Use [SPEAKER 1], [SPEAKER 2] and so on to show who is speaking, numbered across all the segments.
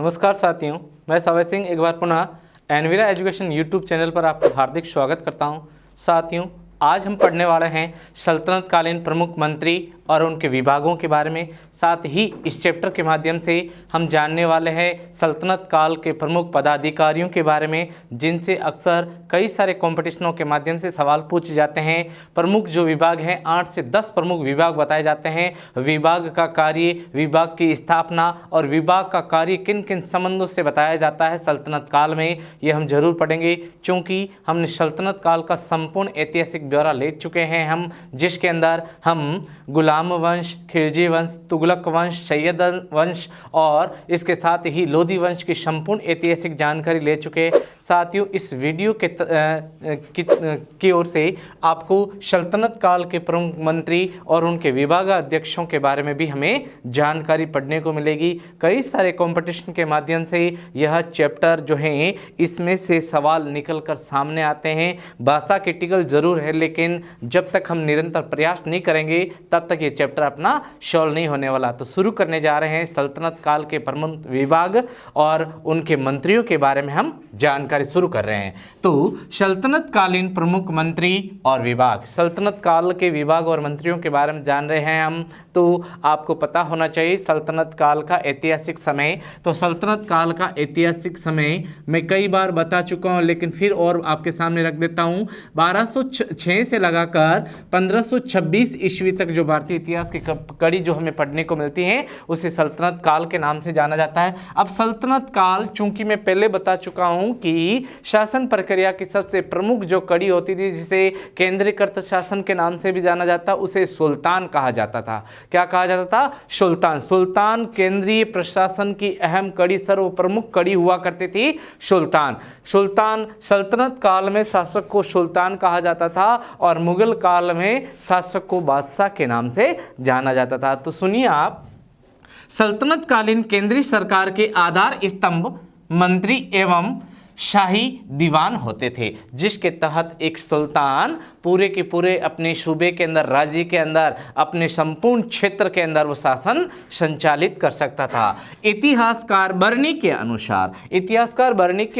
[SPEAKER 1] नमस्कार साथियों, मैं सवय सिंह एक बार पुनः एनवीरा एजुकेशन यूट्यूब चैनल पर आपका हार्दिक स्वागत करता हूं। साथियों, आज हम पढ़ने वाले हैं सल्तनत कालीन प्रमुख मंत्री और उनके विभागों के बारे में। साथ ही इस चैप्टर के माध्यम से हम जानने वाले हैं सल्तनत काल के प्रमुख पदाधिकारियों के बारे में, जिनसे अक्सर कई सारे कॉम्पिटिशनों के माध्यम से सवाल पूछे जाते हैं। प्रमुख जो विभाग हैं, 8 से 10 प्रमुख विभाग बताए जाते हैं। विभाग का कार्य, विभाग की स्थापना और विभाग का कार्य किन किन संबंधों से बताया जाता है सल्तनत काल में, ये हम जरूर पढ़ेंगे, क्योंकि हमने सल्तनत काल का संपूर्ण ऐतिहासिक ब्यौरा ले चुके हैं हम, जिसके अंदर हम गुलाम वंश, खिलजी वंश, तुगलक वंश, सैयद वंश और इसके साथ ही लोधी वंश की संपूर्ण ऐतिहासिक जानकारी ले चुके हैं। साथियों, इस वीडियो की ओर से आपको सल्तनत काल के प्रमुख मंत्री और उनके विभागाध्यक्षों के बारे में भी हमें जानकारी पढ़ने को मिलेगी। कई सारे कंपटीशन के माध्यम से यह चैप्टर जो है, इसमें से सवाल निकल कर सामने आते हैं। भाषा क्रिटिकल जरूर है, लेकिन जब तक हम निरंतर प्रयास नहीं करेंगे तब तक ये चैप्टर अपना सॉल्व नहीं होने वाला। तो शुरू करने जा रहे हैं सल्तनत काल के प्रमुख विभाग और उनके मंत्रियों के बारे में हम जानकारी शुरू कर रहे हैं। तो सल्तनत कालीन प्रमुख मंत्री और विभाग, सल्तनत काल के विभाग और मंत्रियों के बारे में जान रहे हैं हम। तो आपको पता होना चाहिए सल्तनत काल का ऐतिहासिक समय। तो सल्तनत काल का ऐतिहासिक समय मैं कई बार बता चुका हूं, लेकिन फिर और आपके सामने रख देता हूं। 1206 से लगाकर 1526 ईस्वी तक जो भारतीय इतिहास की कड़ी जो हमें पढ़ने को मिलती है, उसे सल्तनत काल के नाम से जाना जाता है। अब सल्तनत काल, चूंकि मैं पहले बता चुका हूं कि शासन प्रक्रिया की सबसे प्रमुख जो कड़ी होती थी, जिसे केंद्रीकृत शासन के नाम से भी जाना जाता, उसे सुल्तान कहा जाता था। क्या कहा जाता था? सुल्तान। सुल्तान केंद्रीय प्रशासन की अहम कड़ी, सर्व प्रमुख कड़ी हुआ करती थी सुल्तान। सुल्तान सल्तनत काल में शासक को सुल्तान कहा जाता था और मुगल काल में शासक को बादशाह के नाम से जाना जाता था। तो सुनिए आप, सल्तनत कालीन केंद्रीय सरकार के आधार स्तंभ मंत्री एवं शाही दीवान होते थे, जिसके तहत एक सुल्तान पूरे के पूरे अपने सूबे के अंदर, राज्य के अंदर, अपने संपूर्ण क्षेत्र के अंदर वो शासन संचालित कर सकता था। इतिहासकार बर्नी के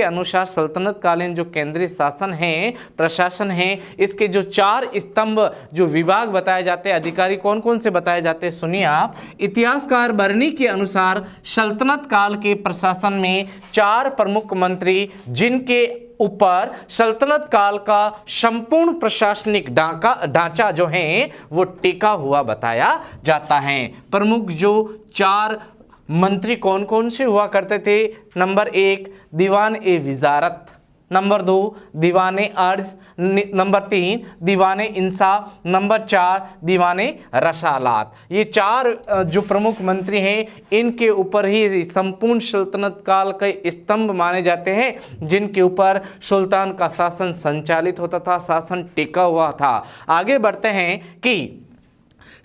[SPEAKER 1] अनुसार सल्तनत कालीन जो केंद्रीय शासन है, प्रशासन है, इसके जो 4 स्तंभ जो विभाग बताए जाते हैं, अधिकारी कौन कौन से बताए जाते हैं, सुनिए आप। इतिहासकार बर्नी के अनुसार सल्तनत काल के प्रशासन में 4 प्रमुख मंत्री, जिनके ऊपर सल्तनत काल का संपूर्ण प्रशासनिक ढांचा जो है वो टिका हुआ बताया जाता है। प्रमुख जो 4 मंत्री कौन कौन से हुआ करते थे? नंबर 1 दीवान ए विजारत, नंबर 2 दीवाने अर्ज, नंबर 3 दीवाने इंसाफ, नंबर 4 दीवाने रसालात। ये 4 जो प्रमुख मंत्री हैं, इनके ऊपर ही संपूर्ण सल्तनत काल के स्तंभ माने जाते हैं, जिनके ऊपर सुल्तान का शासन संचालित होता था, शासन टिका हुआ था। आगे बढ़ते हैं कि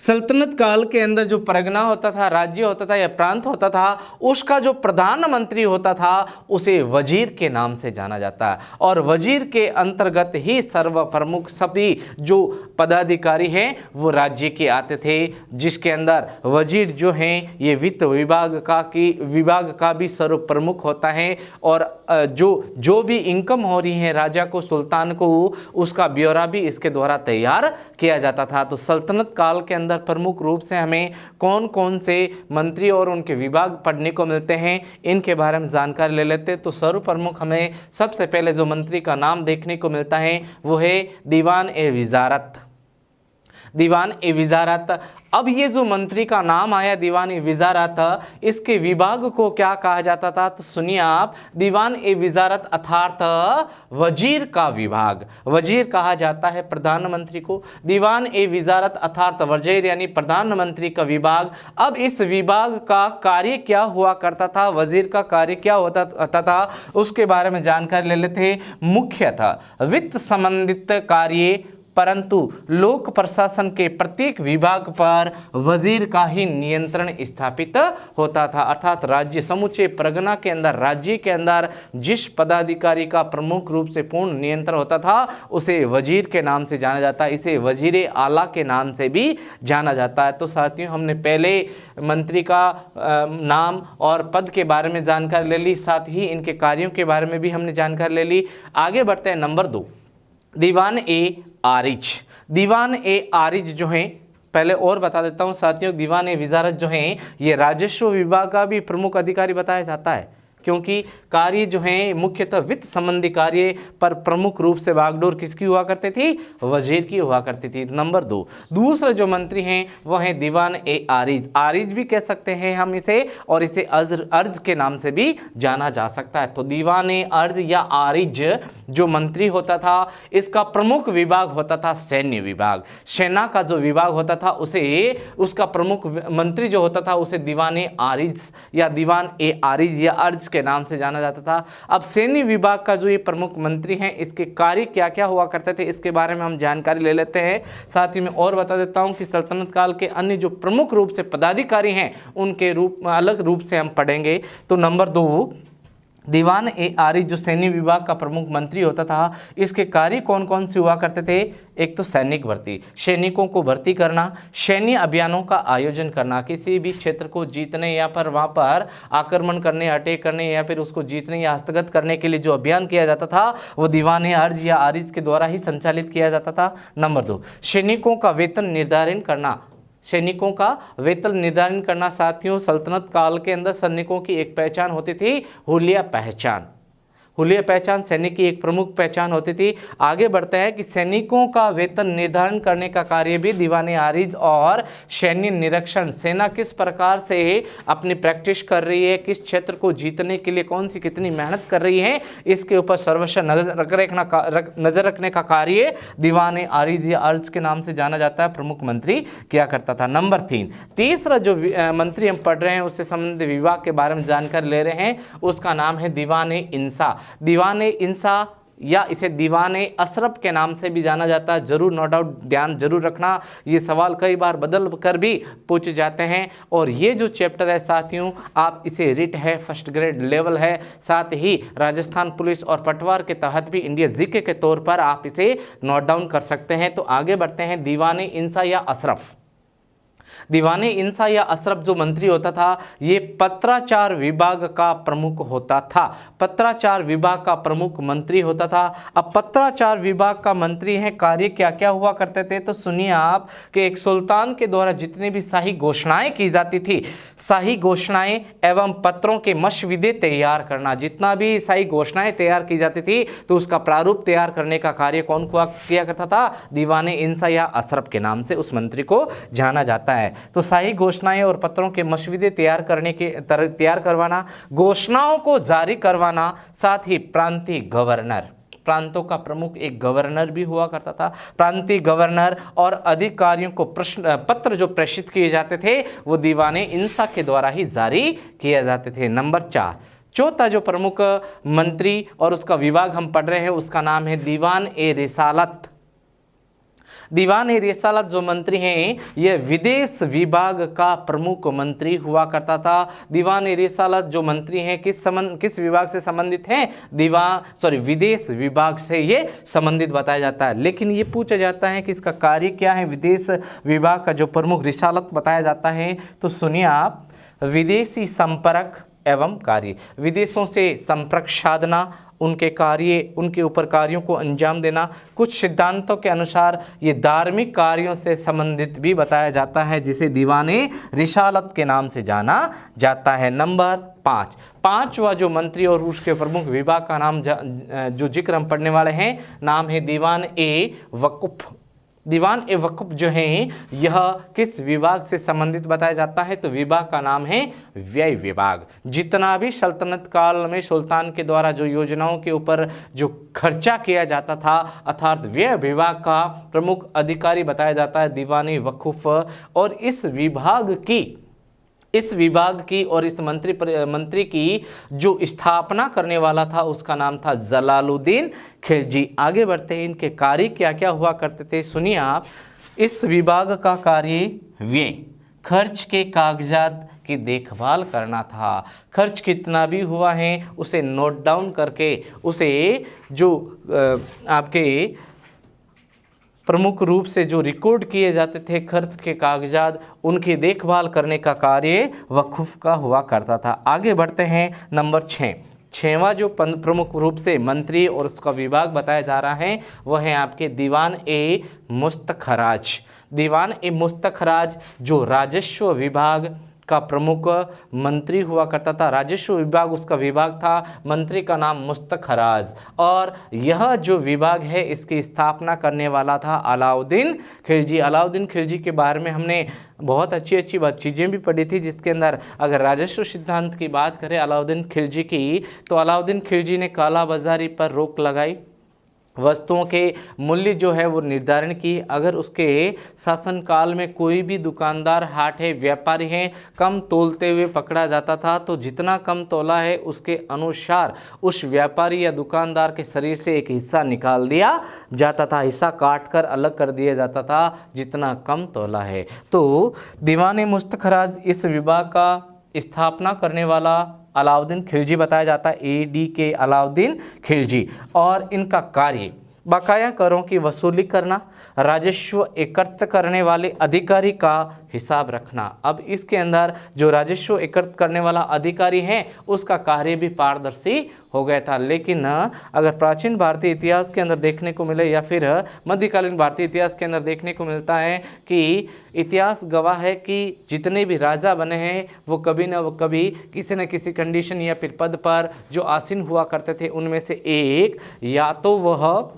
[SPEAKER 1] सल्तनत काल के अंदर जो परगना होता था, राज्य होता था या प्रांत होता था, उसका जो प्रधानमंत्री होता था उसे वजीर के नाम से जाना जाता है, और वजीर के अंतर्गत ही सर्व प्रमुख सभी जो पदाधिकारी हैं वो राज्य के आते थे, जिसके अंदर वजीर जो हैं ये वित्त विभाग का भी सर्व प्रमुख होता है, और जो भी इनकम हो रही है राजा को, सुल्तान को, उसका ब्यौरा भी इसके द्वारा तैयार किया जाता था। तो सल्तनत काल के अंदर प्रमुख रूप से हमें कौन कौन से मंत्री और उनके विभाग पढ़ने को मिलते हैं, इनके बारे में जानकारी ले लेते हैं। तो सर्व प्रमुख हमें सबसे पहले जो मंत्री का नाम देखने को मिलता है वो है दीवान ए विजारत। दीवान ए विजारत। अब ये जो मंत्री का नाम आया दीवान ए विजारत, इसके विभाग को क्या कहा जाता था? तो सुनिए आप, दीवान ए विजारत अर्थात वजीर का विभाग। वजीर कहा जाता है प्रधानमंत्री को। दीवान ए विजारत अर्थात वजीर यानी प्रधानमंत्री का विभाग। अब इस विभाग का कार्य क्या हुआ करता था, वजीर का कार्य क्या होता था, उसके बारे में जानकारी ले लेते हैं। मुख्यतः वित्त संबंधित कार्य परंतु लोक प्रशासन के प्रत्येक विभाग पर वजीर का ही नियंत्रण स्थापित होता था। अर्थात राज्य समूचे परगना के अंदर, राज्य के अंदर जिस पदाधिकारी का प्रमुख रूप से पूर्ण नियंत्रण होता था उसे वजीर के नाम से जाना जाता है। इसे वजीर आला के नाम से भी जाना जाता है। तो साथियों, हमने पहले मंत्री का नाम और पद के बारे में जानकारी ले ली, साथ ही इनके कार्यों के बारे में भी हमने जानकारी ले ली। आगे बढ़ते हैं नंबर 2, दीवान ए आरिज। दीवान ए आरिज जो हैं, पहले और बता देता हूं साथियों, दीवान ए विजारत जो हैं ये राजस्व विभाग का भी प्रमुख अधिकारी बताया जाता है, क्योंकि कार्य जो हैं मुख्यतः वित्त संबंधी कार्य पर प्रमुख रूप से बागडोर किसकी हुआ करती थी? वजीर की हुआ करती थी। नंबर 2, दूसरे जो मंत्री हैं वह हैं दीवान ए आरिज। आरिज भी कह सकते हैं हम इसे, और इसे अर्ज के नाम से भी जाना जा सकता है। तो दीवान ए अर्ज या आरिज जो मंत्री होता था, इसका प्रमुख विभाग होता था सैन्य विभाग। सेना का जो विभाग होता था उसे, उसका प्रमुख मंत्री जो होता था उसे दीवान ए आरिज या दीवान ए आरिज या अर्ज के नाम से जाना जाता था। अब सैन्य विभाग का जो ये प्रमुख मंत्री हैं, इसके कार्य क्या क्या हुआ करते थे इसके बारे में हम जानकारी ले लेते हैं। साथ ही मैं और बता देता हूं कि सल्तनत काल के अन्य जो प्रमुख रूप से पदाधिकारी हैं उनके रूप अलग रूप से हम पढ़ेंगे। तो नंबर 2, दीवान ए आरिज जो सैन्य विभाग का प्रमुख मंत्री होता था, इसके कार्य कौन कौन से हुआ करते थे? एक तो सैनिक भर्ती, सैनिकों को भर्ती करना, सैन्य अभियानों का आयोजन करना, किसी भी क्षेत्र को जीतने या पर वहाँ पर आक्रमण करने, अटैक करने या फिर उसको जीतने या हस्तगत करने के लिए जो अभियान किया जाता था वो दीवान ए अर्ज या आरिज के द्वारा ही संचालित किया जाता था। नंबर 2, सैनिकों का वेतन निर्धारण करना, सैनिकों का वेतन निर्धारण करना। साथियों, सल्तनत काल के अंदर सैनिकों की एक पहचान होती थी, हुलिया पहचान। हुलिया पहचान सैनिक की एक प्रमुख पहचान होती थी। आगे बढ़ता है कि सैनिकों का वेतन निर्धारण करने का कार्य भी दीवान ए आरिज और सैन्य निरीक्षण, सेना किस प्रकार से अपनी प्रैक्टिस कर रही है, किस क्षेत्र को जीतने के लिए कौन सी कितनी मेहनत कर रही है, इसके ऊपर सर्वस्व नजर रखने का कार्य दीवान ए आरिज या अर्ज के नाम से जाना जाता है, प्रमुख मंत्री किया करता था। नंबर 3, तीसरा जो मंत्री हम पढ़ रहे हैं उससे संबंधित विभाग के बारे में जानकारी ले रहे हैं, उसका नाम है दीवान ए इंसा। दीवान ए इंसा या इसे दीवान ए अशरफ के नाम से भी जाना जाता है। जरूर नो डाउट ध्यान जरूर रखना, ये सवाल कई बार बदल कर भी पूछे जाते हैं। और ये जो चैप्टर है साथियों, आप इसे रिट है, फर्स्ट ग्रेड लेवल है, साथ ही राजस्थान पुलिस और पटवार के तहत भी इंडिया जीके के तौर पर आप इसे नोट डाउन कर सकते हैं। तो आगे बढ़ते हैं, दीवान ए इंसा या अशरफ। दीवान ए इंसा या अशरफ जो मंत्री होता था, ये पत्राचार विभाग का प्रमुख होता था। पत्राचार विभाग का प्रमुख मंत्री होता था। अब पत्राचार विभाग का मंत्री है, कार्य क्या क्या हुआ करते थे तो सुनिए आप, कि एक सुल्तान के द्वारा जितनी भी शाही घोषणाएं की जाती थी, शाही घोषणाएं एवं पत्रों के मसविदे तैयार करना, जितना भी शाही घोषणाएं तैयार की जाती थी तो उसका प्रारूप तैयार करने का कार्य कौन किया करता था? दीवान ए इंसा या अशरफ के नाम से उस मंत्री को जाना जाता है। तो शाही घोषणाएं और पत्रों के मसविदे तैयार करवाना, घोषणाओं को जारी करवाना, साथ ही प्रांतीय गवर्नर, प्रांतों का प्रमुख एक गवर्नर भी हुआ करता था। प्रांतीय गवर्नर और अधिकारियों को पत्र जो प्रेषित किए जाते थे वो दीवान ए इंसा के द्वारा ही जारी किए जाते थे। नंबर 4, चौथा जो प्रमुख मंत्री और उसका विभाग हम पढ़ रहे हैं उसका नाम है दीवान ए रिसालत। दीवान ए रिसालत जो मंत्री हैं ये विदेश विभाग का प्रमुख मंत्री हुआ करता था। दीवान ए रिसालत जो मंत्री हैं किस विभाग से संबंधित हैं? विदेश विभाग से ये संबंधित बताया जाता है। लेकिन ये पूछा जाता है कि इसका कार्य क्या है? विदेश विभाग का जो प्रमुख रिसालत बताया जाता है तो सुनिए आप, विदेशी संपर्क एवं कार्य, विदेशों से संपर्क साधना, उनके कार्य, उनके ऊपर कार्यों को अंजाम देना। कुछ सिद्धांतों के अनुसार ये धार्मिक कार्यों से संबंधित भी बताया जाता है, जिसे दीवान ए रिसालत के नाम से जाना जाता है। नंबर 5, पांचवा जो मंत्री और उसके प्रमुख विभाग का नाम जो जिक्र हम पढ़ने वाले हैं, नाम है दीवान ए वकुफ। दीवान ए वकुफ जो है यह किस विभाग से संबंधित बताया जाता है? तो विभाग का नाम है व्यय विभाग। जितना भी सल्तनत काल में सुल्तान के द्वारा जो योजनाओं के ऊपर जो खर्चा किया जाता था, अर्थात व्यय विभाग का प्रमुख अधिकारी बताया जाता है दीवान ए वकुफ। और इस इस विभाग की और इस मंत्री की जो स्थापना करने वाला था उसका नाम था जलालुद्दीन खिलजी। आगे बढ़ते हैं, इनके कार्य क्या क्या हुआ करते थे सुनिए आप। इस विभाग का कार्य व्यय खर्च के कागजात की देखभाल करना था। खर्च कितना भी हुआ है उसे नोट डाउन करके उसे जो आपके प्रमुख रूप से जो रिकॉर्ड किए जाते थे खर्च के कागजात, उनकी देखभाल करने का कार्य वक़ुफ़ का हुआ करता था। आगे बढ़ते हैं, नंबर 6। छठवां जो प्रमुख रूप से मंत्री और उसका विभाग बताया जा रहा है वह है आपके दीवान ए मुस्तखराज। दीवान ए मुस्तखराज जो राजस्व विभाग का प्रमुख मंत्री हुआ करता था। राजस्व विभाग उसका विभाग था, मंत्री का नाम मुस्तखराज। और यह जो विभाग है इसकी स्थापना करने वाला था अलाउद्दीन खिलजी। अलाउद्दीन खिलजी के बारे में हमने बहुत अच्छी चीज़ें भी पढ़ी थी, जिसके अंदर अगर राजस्व सिद्धांत की बात करें अलाउद्दीन खिलजी की, तो अलाउद्दीन खिलजी ने काला बाजारी पर रोक लगाई, वस्तुओं के मूल्य जो है वो निर्धारण की। अगर उसके शासनकाल में कोई भी दुकानदार हाट है व्यापारी हैं कम तोलते हुए पकड़ा जाता था तो जितना कम तोला है उसके अनुसार उस व्यापारी या दुकानदार के शरीर से एक हिस्सा निकाल दिया जाता था, हिस्सा काट कर अलग कर दिया जाता था जितना कम तोला है। तो दीवान मुस्तखराज इस विभाग का स्थापना करने वाला अलाउद्दीन खिलजी बताया जाता है, ADK अलाउद्दीन खिलजी। और इनका कार्य बकाया करों की वसूली करना, राजस्व एकत्र करने वाले अधिकारी का हिसाब रखना। अब इसके अंदर जो राजस्व एकत्र करने वाला अधिकारी है उसका कार्य भी पारदर्शी हो गया था। लेकिन अगर प्राचीन भारतीय इतिहास के अंदर देखने को मिले या फिर मध्यकालीन भारतीय इतिहास के अंदर देखने को मिलता है कि इतिहास गवाह है कि जितने भी राजा बने हैं वो कभी न कभी किसी न किसी कंडीशन या फिर पद पर जो आसीन हुआ करते थे उनमें से एक या तो वह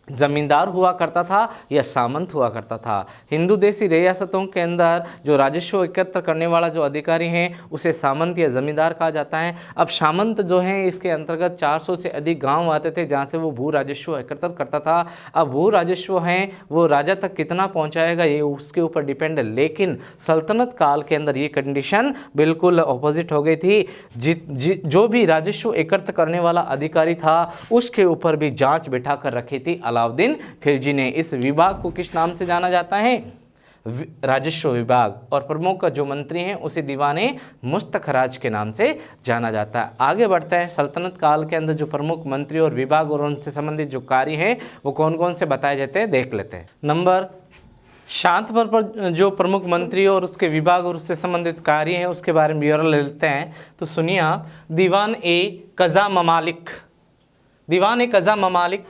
[SPEAKER 1] जमींदार हुआ करता था या सामंत हुआ करता था। हिंदू देशी रियासतों के अंदर जो राजस्व एकत्र करने वाला जो अधिकारी हैं उसे सामंत या जमींदार कहा जाता है। अब सामंत जो है इसके अंतर्गत 400 से अधिक गांव आते थे जहां से वो भू राजस्व एकत्र करता था। अब भू राजस्व हैं वो राजा तक कितना पहुंचाएगा ये उसके ऊपर डिपेंड है, लेकिन सल्तनत काल के अंदर ये कंडीशन बिल्कुल ऑपोजिट हो गई थी। जो भी राजस्व एकत्र करने वाला अधिकारी था उसके ऊपर भी जाँच बिठा कर रखी थी अलाउद्दीन खिलजी ने। इस विभाग को किस नाम से जाना जाता है? राजस्व विभाग। और प्रमुख जो मंत्री हैं उसे दीवाने मुस्तखराज के नाम से जाना जाता है। आगे बढ़ता है, सल्तनत काल के अंदर जो प्रमुख मंत्री और विभाग और उनसे संबंधित जो कार्य हैं वो कौन कौन से बताए जाते हैं देख लेते हैं। नंबर 7 पर जो प्रमुख मंत्री और उसके विभाग और उससे संबंधित कार्य हैं उसके बारे में ब्यौरा ले लेते हैं। तो सुनिए आप, दीवान ए कज़ा ममालिक। दीवान ए कज़ा ममालिक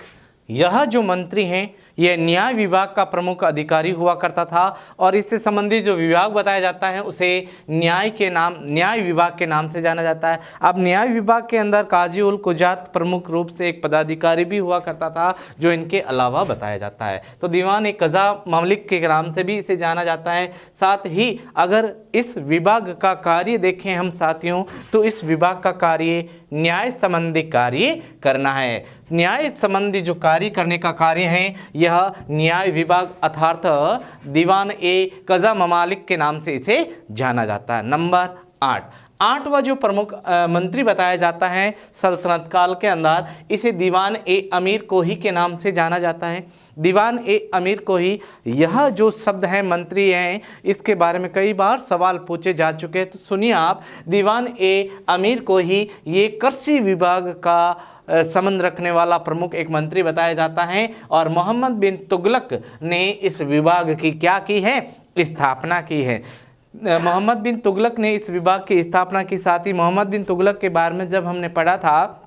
[SPEAKER 1] यह जो मंत्री हैं यह न्याय विभाग का प्रमुख अधिकारी हुआ करता था और इससे संबंधित जो विभाग बताया जाता है उसे न्याय विभाग के नाम से जाना जाता है। अब न्याय विभाग के अंदर काजी उल कुजात प्रमुख रूप से एक पदाधिकारी भी हुआ करता था जो इनके अलावा बताया जाता है। तो दीवान एक कज़ा ममलिक के नाम से भी इसे जाना जाता है। साथ ही अगर इस विभाग का कार्य देखें हम साथियों तो इस विभाग का कार्य न्याय संबंधी कार्य करना है। न्याय संबंधी जो कार्य करने का कार्य है यह न्याय विभाग अर्थात दीवान ए कज़ा ममालिक के नाम से इसे जाना जाता है। नंबर 8, 8वां जो प्रमुख मंत्री बताया जाता है सल्तनत काल के अंदर, इसे दीवान ए अमीर कोही के नाम से जाना जाता है। दीवान ए अमीर कोही, यह जो शब्द है मंत्री हैं इसके बारे में कई बार सवाल पूछे जा चुके हैं। तो सुनिए आप, दीवान ए अमीर कोही ये कृषि विभाग का संबंध रखने वाला प्रमुख एक मंत्री बताया जाता है और मोहम्मद बिन तुगलक ने इस विभाग की क्या की है? स्थापना की है। मोहम्मद बिन तुगलक ने इस विभाग की स्थापना की। साथ ही मोहम्मद बिन तुगलक के बारे में जब हमने पढ़ा था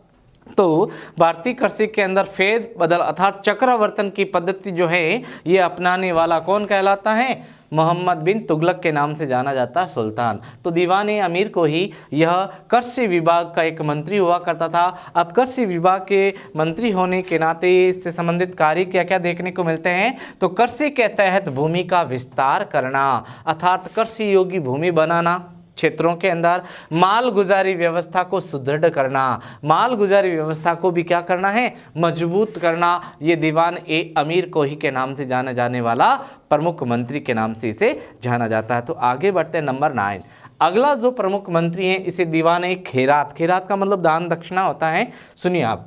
[SPEAKER 1] तो भारतीय कृषि के अंदर फेर बदल अर्थात चक्रावर्तन की पद्धति जो है ये अपनाने वाला कौन कहलाता है? मोहम्मद बिन तुगलक के नाम से जाना जाता है सुल्तान। तो दीवान ए अमीर को ही यह कृषि विभाग का एक मंत्री हुआ करता था। अब कृषि विभाग के मंत्री होने के नाते इससे संबंधित कार्य क्या क्या देखने को मिलते हैं? तो कृषि के तहत भूमि का विस्तार करना अर्थात कृषि योग्य भूमि बनाना, क्षेत्रों के अंदर माल गुजारी व्यवस्था को सुदृढ़ करना, माल गुजारी व्यवस्था को भी क्या करना है? मजबूत करना। ये दीवान ए अमीर कोही के नाम से जाना जाने वाला प्रमुख मंत्री के नाम से इसे जाना जाता है। तो आगे बढ़ते हैं नंबर 9। अगला जो प्रमुख मंत्री है इसे दीवाने खैरात, खैरात का मतलब दान दक्षिणा होता है, सुनिए आप,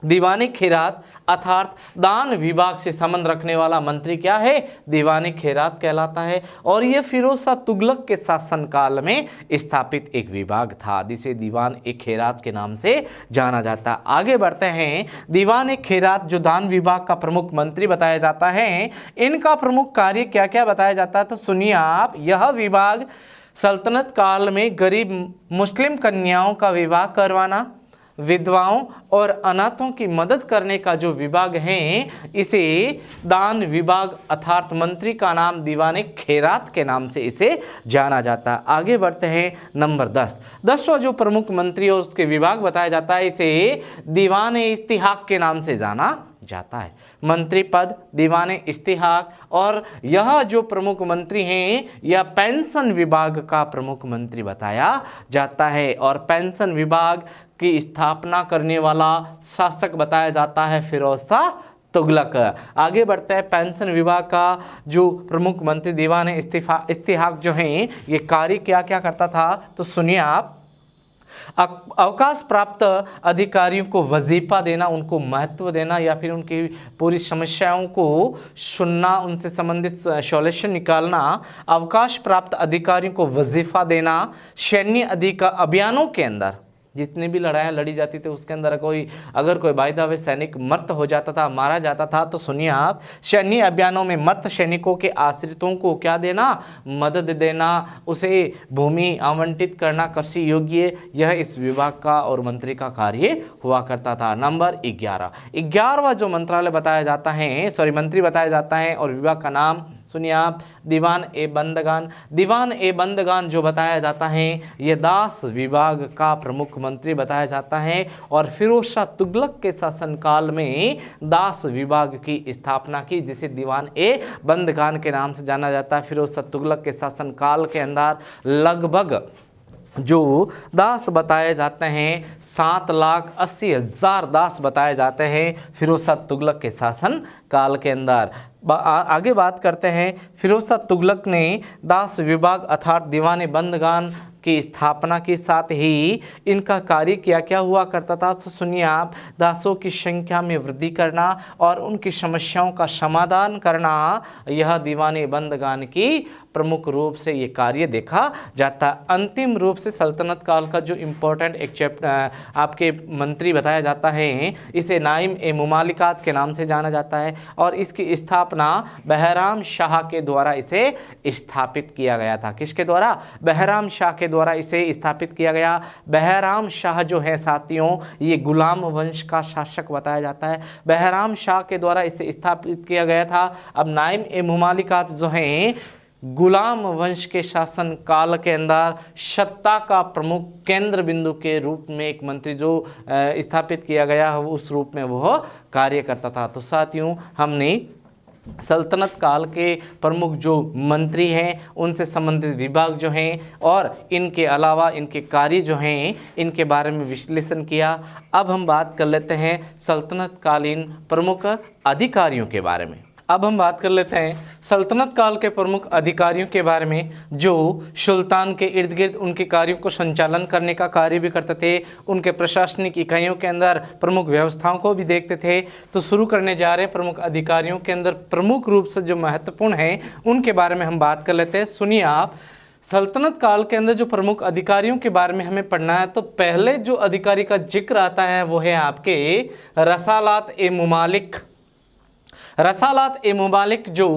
[SPEAKER 1] दीवाने खैरात अर्थात दान विभाग से संबंध रखने वाला मंत्री क्या है, दीवाने खैरात कहलाता है। और यह फिरोज शाह तुगलक के शासनकाल में स्थापित एक विभाग था जिसे दीवान ए खैरात के नाम से जाना जाता। आगे बढ़ते हैं, दीवान ए खैरात जो दान विभाग का प्रमुख मंत्री बताया जाता है, इनका प्रमुख कार्य क्या क्या बताया जाता है, तो सुनिए आप, यह विभाग सल्तनत काल में गरीब मुस्लिम कन्याओं का विवाह करवाना, विधवाओं और अनाथों की मदद करने का जो विभाग है इसे दान विभाग अर्थात मंत्री का नाम दीवाने खैरात के नाम से इसे जाना जाता। आगे बढ़ते हैं, नंबर 10, 10वां जो प्रमुख मंत्री और उसके विभाग बताया जाता है इसे दीवाने इस्तिहाक के नाम से जाना जाता है। मंत्री पद दीवाने इस्तिहाक, और यह जो प्रमुख मंत्री हैं यह पेंशन विभाग का प्रमुख मंत्री बताया जाता है। और पेंशन विभाग की स्थापना करने वाला शासक बताया जाता है फिरोज शाह तुगलक। आगे बढ़ते हैं, पेंशन विभाग का जो प्रमुख मंत्री दीवाने इस्तिहाक जो हैं ये कार्य क्या क्या करता था, तो सुनिए आप, अवकाश प्राप्त अधिकारियों को वजीफा देना, उनको महत्व देना या फिर उनकी पूरी समस्याओं को सुनना, उनसे संबंधित सॉल्यूशन निकालना, अवकाश प्राप्त अधिकारियों को वजीफा देना, सैन्य अभियानों के अंदर जितनी भी लड़ाइयाँ लड़ी जाती थी उसके अंदर अगर कोई बाय द वे सैनिक मृत हो जाता था, मारा जाता था, तो सुनिए आप, सैन्य अभियानों में मृत सैनिकों के आश्रितों को क्या देना, मदद देना, उसे भूमि आवंटित करना कृषि योग्य, यह इस विभाग का और मंत्री का कार्य हुआ करता था। नंबर 11, 11वां जो मंत्रालय बताया जाता है, मंत्री बताया जाता है और विभाग का नाम सुनिए आप, दीवान ए बंदगान। दीवान ए बंदगान जो बताया जाता है यह दास विभाग का प्रमुख मंत्री बताया जाता है। और फिरोज शाह तुगलक के शासनकाल में दास विभाग की स्थापना की जिसे दीवान ए बंदगान के नाम से जाना जाता है। फिरोज शाह तुगलक के शासनकाल के अंदर लगभग जो दास बताए जाते हैं 7,80,000 दास बताए जाते हैं फिरोज शाह तुगलक के शासन काल के अंदर। आगे बात करते हैं, फिरोज शाह तुगलक ने दास विभाग अर्थात दीवाने बंदगान की स्थापना के साथ ही इनका कार्य क्या क्या हुआ करता था, तो सुनिए आप, दासों की संख्या में वृद्धि करना और उनकी समस्याओं का समाधान करना, यह दीवाने बंदगान की प्रमुख रूप से ये कार्य देखा जाता। अंतिम रूप से सल्तनत काल का जो इम्पोर्टेंट एक चैप्टर आपके मंत्री बताया जाता है इसे नाइम ए मुमालिकात के नाम से जाना जाता है और इसकी स्थापना बहराम शाह के द्वारा इसे स्थापित किया गया था। किसके द्वारा? बहराम शाह के द्वारा इसे स्थापित किया गया। बहराम शाह जो है साथियों ये गुलाम वंश का शासक बताया जाता है। बहराम शाह के द्वारा इसे स्थापित किया गया था। अब नाइम ए मुमालिकात जो हैं गुलाम वंश के शासन काल के अंदर सत्ता का प्रमुख केंद्र बिंदु के रूप में एक मंत्री जो स्थापित किया गया उस रूप में वह कार्य करता था। तो साथियों हमने सल्तनत काल के प्रमुख जो मंत्री हैं उनसे संबंधित विभाग जो हैं और इनके अलावा इनके कार्य जो हैं इनके बारे में विश्लेषण किया। अब हम बात कर लेते हैं सल्तनत कालीन प्रमुख अधिकारियों के बारे में। अब हम बात कर लेते हैं सल्तनत काल के प्रमुख अधिकारियों के बारे में जो सुल्तान के इर्द गिर्द उनके कार्यों को संचालन करने का कार्य भी करते थे, उनके प्रशासनिक इकाइयों के अंदर प्रमुख व्यवस्थाओं को भी देखते थे। तो शुरू करने जा रहे हैं प्रमुख अधिकारियों के अंदर प्रमुख रूप से जो महत्वपूर्ण हैं उनके बारे में हम बात कर लेते हैं। सुनिए आप, सल्तनत काल के अंदर जो प्रमुख अधिकारियों के बारे में हमें पढ़ना है तो पहले जो अधिकारी का जिक्र आता है वो है आपके रसालात ए मुमालिक। रसालात ए मुमालिक जो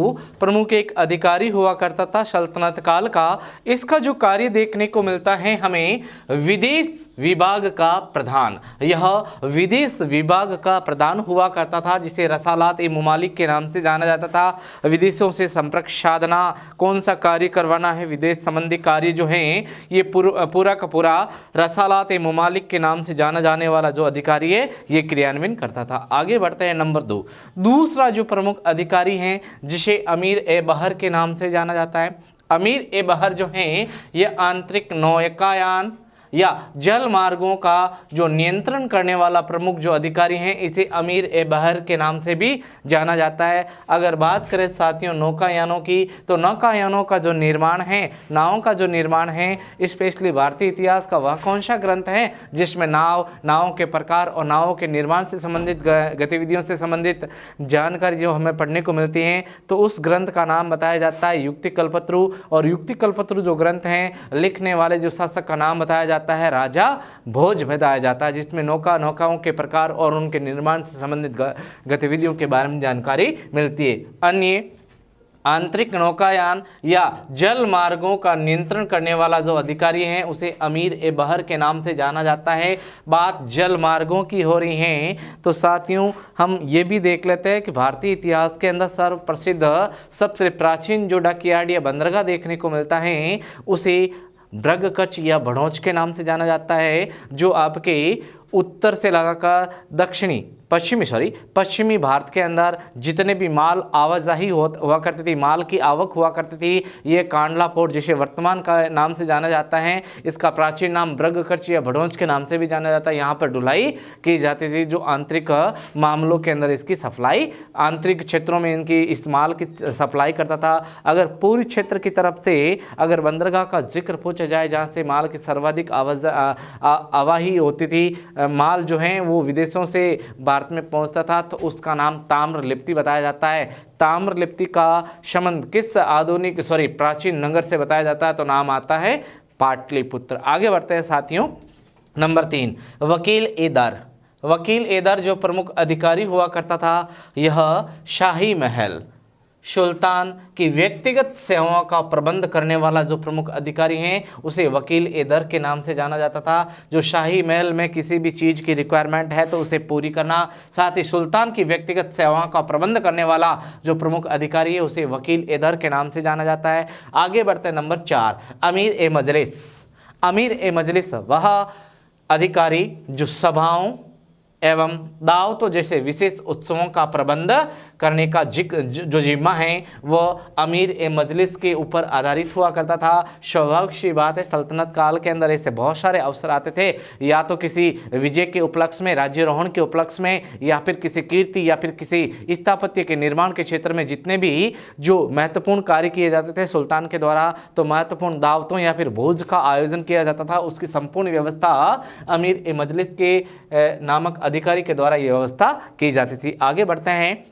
[SPEAKER 1] प्रमुख एक अधिकारी हुआ करता था सल्तनत काल का, इसका जो कार्य देखने को मिलता है हमें विदेश विभाग का प्रधान। यह विदेश विभाग का प्रधान हुआ करता था जिसे रसालात ए मुमालिक के नाम से जाना जाता था। विदेशों से संपर्क साधना, कौन सा कार्य करवाना है, विदेश संबंधी कार्य जो हैं ये पूरा का पूरा रसालात ए मुमालिक के नाम से जाना जाने वाला जो अधिकारी है ये क्रियान्वयन करता था। आगे बढ़ते हैं नंबर 2। दूसरा जो प्रमुख अधिकारी हैं जिसे अमीर ए बहर के नाम से जाना जाता है। अमीर ए बहर जो हैं ये आंतरिक नौकायान, या जल मार्गों का जो नियंत्रण करने वाला प्रमुख जो अधिकारी हैं, इसे अमीर ए बहर के नाम से भी जाना जाता है। अगर बात करें साथियों नौकायानों की, तो नौकायानों का जो निर्माण है, नावों का जो निर्माण है, स्पेशली भारतीय इतिहास का वह कौन सा ग्रंथ है जिसमें नावों के प्रकार और नावों के निर्माण से संबंधित गतिविधियों से संबंधित जानकारी जो हमें पढ़ने को मिलती है, तो उस ग्रंथ का नाम बताया जाता है युक्ति कल्पत्रु। और युक्ति कल्पत्रु जो ग्रंथ हैं, लिखने वाले जो शासक का नाम बताया जाता है राजा भोज बताया जाता है, जिसमें नौकाओं के प्रकार और उनके निर्माण से संबंधित गतिविधियों के बारे में जानकारी मिलती है। अन्य आंतरिक नौकायान या जल मार्गों का नियंत्रण करने वाला जो अधिकारी है, उसे अमीर ए बहर के नाम से जाना जाता है। बात जल मार्गों की हो रही है, तो साथियों हम ये भी देख लेते हैं कि भारतीय इतिहास के अंदर सर्वप्रसिद्ध सबसे प्राचीन जो डकयार्ड या बंदरगाह देखने को मिलता है, उसे ब्रगकच्छ या भड़ौच के नाम से जाना जाता है, जो आपके उत्तर से लगाकर पश्चिमी भारत के अंदर जितने भी माल आवाजाही हुआ करती थी, माल की आवक हुआ करती थी, ये कांडला पोर्ट जिसे वर्तमान का नाम से जाना जाता है, इसका प्राचीन नाम ब्रगकच्छ या भड़ौच के नाम से भी जाना जाता है। यहाँ पर ढुलाई की जाती थी, जो आंतरिक मामलों के अंदर इसकी सप्लाई, आंतरिक क्षेत्रों में इनकी इस माल की सप्लाई करता था। अगर पूरी क्षेत्र की तरफ से अगर बंदरगाह का जिक्र पूछा जाए जहाँ से माल की सर्वाधिक आवाही होती थी, माल जो है वो विदेशों से भारत में पहुंचता था, तो उसका नाम ताम्रलिप्ति बताया जाता है। ताम्रलिप्ति का संबंध किस प्राचीन नगर से बताया जाता है, तो नाम आता है पाटलिपुत्र। आगे बढ़ते हैं साथियों। नंबर 3, वकील ए दर। वकील ए दर जो प्रमुख अधिकारी हुआ करता था, यह शाही महल सुल्तान की व्यक्तिगत सेवाओं का प्रबंध करने वाला जो प्रमुख अधिकारी हैं, उसे वकील ए दर के नाम से जाना जाता था। जो शाही महल में किसी भी चीज़ की रिक्वायरमेंट है तो उसे पूरी करना, साथ ही सुल्तान की व्यक्तिगत सेवाओं का प्रबंध करने वाला जो प्रमुख अधिकारी है, उसे वकील ए दर के नाम से जाना जाता है। आगे बढ़ते हैं नंबर 4, अमीर ए मजलिस। अमीर ए मजलिस वह अधिकारी जो सभाओं एवं दावतों जैसे विशेष उत्सवों का प्रबंध करने का जो जिम्मा है, वह अमीर ए मजलिस के ऊपर आधारित हुआ करता था। स्वाभाविक सी बात है, सल्तनत काल के अंदर ऐसे बहुत सारे अवसर आते थे, या तो किसी विजय के उपलक्ष्य में, राज्यारोहण के उपलक्ष्य में, या फिर किसी कीर्ति या फिर किसी स्थापत्य के निर्माण के क्षेत्र में जितने भी जो महत्वपूर्ण कार्य किए जाते थे सुल्तान के द्वारा, तो महत्वपूर्ण दावतों या फिर भोज का आयोजन किया जाता था। उसकी संपूर्ण व्यवस्था अमीर ए मजलिस के नामक अधिकारी के द्वारा यह व्यवस्था की जाती थी। आगे बढ़ते हैं।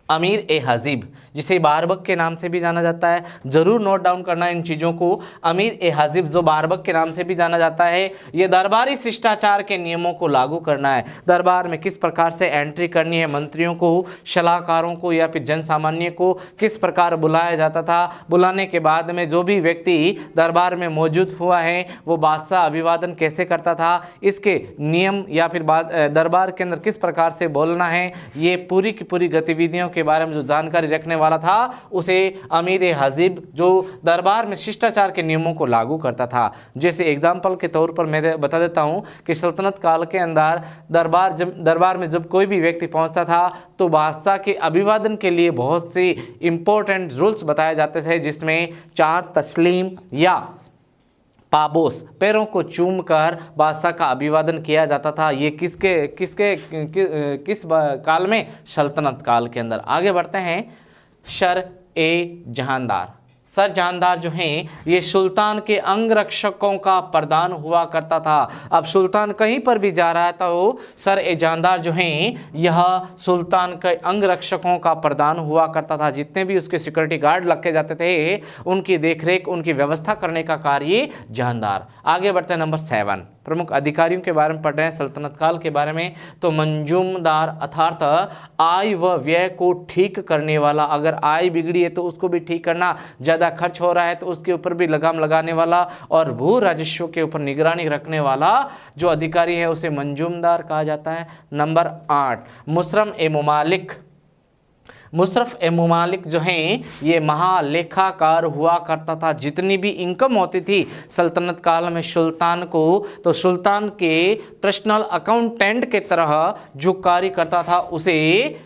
[SPEAKER 1] अमीर ए हजीब, जिसे बारबक के नाम से भी जाना जाता है, जरूर नोट डाउन करना इन चीज़ों को। अमीर ए हजीब जो बारबक के नाम से भी जाना जाता है, ये दरबारी शिष्टाचार के नियमों को लागू करना है। दरबार में किस प्रकार से एंट्री करनी है, मंत्रियों को, सलाहकारों को या फिर जन सामान्य को किस प्रकार बुलाया जाता था, बुलाने के बाद में जो भी व्यक्ति दरबार में मौजूद हुआ है वो बादशाह अभिवादन कैसे करता था, इसके नियम या फिर दरबार के अंदर किस प्रकार से बोलना है, ये पूरी की पूरी गतिविधियों के बारे में जो जानकारी रखने वाला था, उसे अमीर ए हजीब जो दरबार में शिष्टाचार के नियमों को लागू करता था। जैसे एग्जाम्पल के तौर पर मैं बता देता हूं कि सल्तनत काल के अंदर दरबार में जब कोई भी व्यक्ति पहुंचता था, तो बादशाह के अभिवादन के लिए बहुत सी इंपॉर्टेंट रूल्स बताए जाते थे, जिसमें 4 तस्लीम या पाबोस, पैरों को चूमकर बादशाह का अभिवादन किया जाता था। ये किस काल में? सल्तनत काल के अंदर। आगे बढ़ते हैं। सर ए जहानदार। सर जहानदार जो हैं, ये सुल्तान के अंगरक्षकों का प्रधान हुआ करता था। अब सुल्तान कहीं पर भी जा रहा था, वो सर ए जहानदार जो हैं, यह सुल्तान के अंगरक्षकों का प्रधान हुआ करता था। जितने भी उसके सिक्योरिटी गार्ड रखे जाते थे, उनकी देखरेख, उनकी व्यवस्था करने का कार्य जहानदार। आगे बढ़ते हैं नंबर 7, प्रमुख अधिकारियों के बारे में पढ़ रहे हैं सल्तनत काल के बारे में। तो मंजूमदार अर्थात आय व व्यय को ठीक करने वाला। अगर आय बिगड़ी है तो उसको भी ठीक करना, ज़्यादा खर्च हो रहा है तो उसके ऊपर भी लगाम लगाने वाला, और भू राजस्व के ऊपर निगरानी रखने वाला जो अधिकारी है उसे मंजूमदार कहा जाता है। नंबर 8, मुसरफ ए मुमालिक। मुसरफ ए मुमालिक जो हैं, ये महालेखाकार हुआ करता था। जितनी भी इनकम होती थी सल्तनत काल में सुल्तान को, तो सुल्तान के पर्सनल अकाउंटेंट के तरह जो कार्य करता था, उसे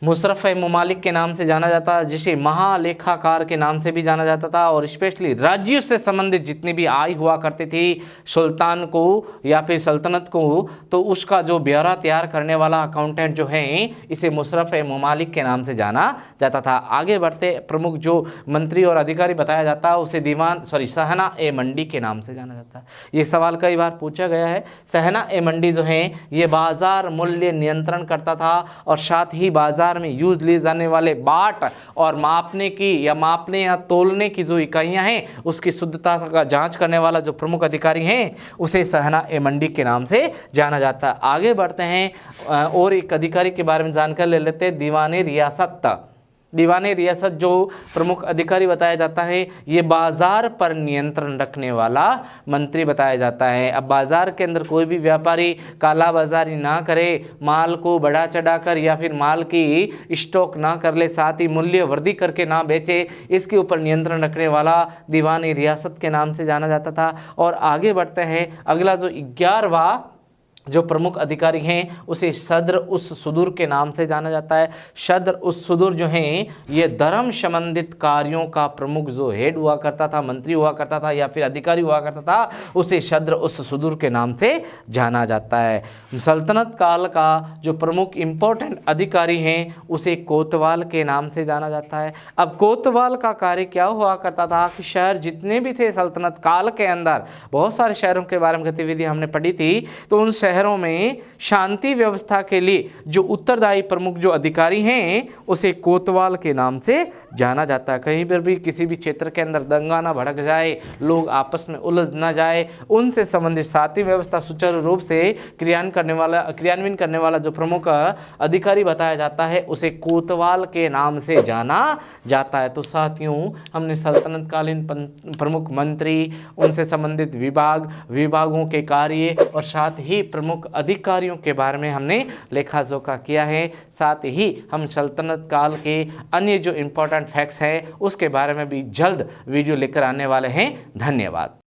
[SPEAKER 1] मुशर्रफ ममालिक के नाम से जाना जाता है, जिसे महालेखाकार के नाम से भी जाना जाता था। और स्पेशली राज्यों से संबंधित जितनी भी आय हुआ करती थी सुल्तान को या फिर सल्तनत को, तो उसका जो ब्यौरा तैयार करने वाला अकाउंटेंट जो है इसे मुशर्रफ ममालिक के नाम से जाना जाता था। आगे बढ़ते प्रमुख जो मंत्री और अधिकारी बताया जाता है उसे सहना ए मंडी के नाम से जाना जाता है। ये सवाल कई बार पूछा गया है। सहना ए मंडी जो है ये बाजार मूल्य नियंत्रण करता था और साथ ही बाजार में यूज लिए जाने वाले बाट और मापने या तोलने की जो इकाइयां हैं उसकी शुद्धता का जांच करने वाला जो प्रमुख अधिकारी हैं उसे सहना ए मंडी के नाम से जाना जाता है। आगे बढ़ते हैं और एक अधिकारी के बारे में जानकारी ले लेते हैं, दीवाने रियासत। दीवाने रियासत जो प्रमुख अधिकारी बताया जाता है ये बाजार पर नियंत्रण रखने वाला मंत्री बताया जाता है। अब बाजार के अंदर कोई भी व्यापारी काला बाजारी ना करे, माल को बढ़ा चढ़ाकर या फिर माल की स्टॉक ना कर ले, साथ ही मूल्य वृद्धि करके ना बेचे, इसके ऊपर नियंत्रण रखने वाला दीवाने रियासत के नाम से जाना जाता था। और आगे बढ़ते हैं, अगला जो 11वां जो प्रमुख अधिकारी हैं उसे सदर उस सुदूर के नाम से जाना जाता है। सदर उस सुदूर जो हैं ये धर्म संबंधित कार्यों का प्रमुख जो हेड हुआ करता था, मंत्री हुआ करता था या फिर अधिकारी हुआ करता था, उसे सदर उस सुदूर के नाम से जाना जाता है। सल्तनत काल का जो प्रमुख इम्पोर्टेंट अधिकारी हैं उसे कोतवाल के नाम से जाना जाता है। अब कोतवाल का कार्य क्या हुआ करता था कि शहर जितने भी थे सल्तनत काल के अंदर, बहुत सारे शहरों के बारे में गतिविधि हमने पढ़ी थी, तो उन शहरों में शांति व्यवस्था के लिए जो उत्तरदायी प्रमुख जो अधिकारी हैं उसे कोतवाल के नाम से जाना जाता है। कहीं पर भी किसी भी क्षेत्र के अंदर दंगा ना भड़क जाए, लोग आपस में उलझ ना जाए, उनसे संबंधित शांति व्यवस्था सुचारू रूप से क्रियान्वयन करने वाला जो प्रमुख अधिकारी बताया जाता है उसे कोतवाल के नाम से जाना जाता है। तो साथियों हमने सल्तनतकालीन प्रमुख मंत्री, उनसे संबंधित विभागों के कार्य और साथ ही प्रमुख अधिकारियों के बारे में हमने लेखा जोखा किया है। साथ ही हम सल्तनत काल के अन्य जो इम्पोर्टेंट फैक्ट्स हैं उसके बारे में भी जल्द वीडियो लेकर आने वाले हैं। धन्यवाद।